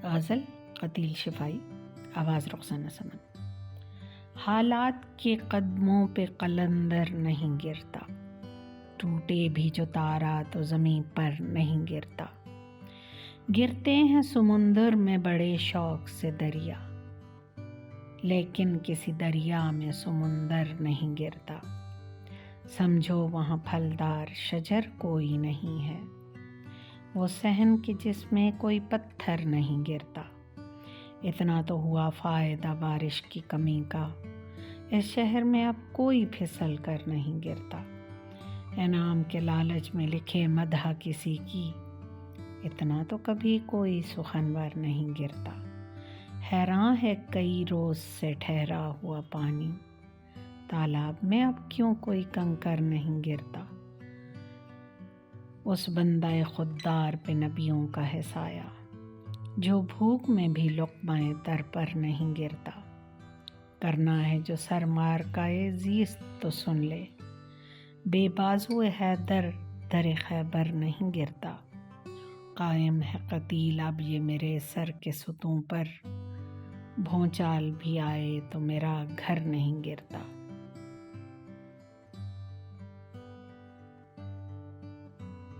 غزل قتیل شفائی، آواز رخسانہ سمن۔ حالات کے قدموں پہ قلندر نہیں گرتا، ٹوٹے بھی جو تارا تو زمیں پر نہیں گرتا۔ گرتے ہیں سمندر میں بڑے شوق سے دریا، لیکن کسی دریا میں سمندر نہیں گرتا۔ سمجھو وہاں پھلدار شجر کوئی نہیں ہے، وہ صحن کہ جس میں کوئی پتھر نہیں گرتا۔ اتنا تو ہوا فائدہ بارش کی کمی کا، اس شہر میں اب کوئی پھسل کر نہیں گرتا۔ انعام کے لالچ میں لکھے مدح کسی کی، اتنا تو کبھی کوئی سخنور نہیں گرتا۔ حیراں ہے کئی روز سے ٹھہرا ہوا پانی، تالاب میں اب کیوں کوئی کنکر نہیں گرتا۔ اس بندہ خوددار پہ نبیوں کا ہے سایہ، جو بھوک میں بھی لقمہ در پر نہیں گرتا۔ کرنا ہے جو سرمار کا زیست تو سن لے، بے بازو حیدر در خیبر نہیں گرتا۔ قائم ہے قتیل اب یہ میرے سر کے ستون پر، بھونچال بھی آئے تو میرا گھر نہیں گرتا۔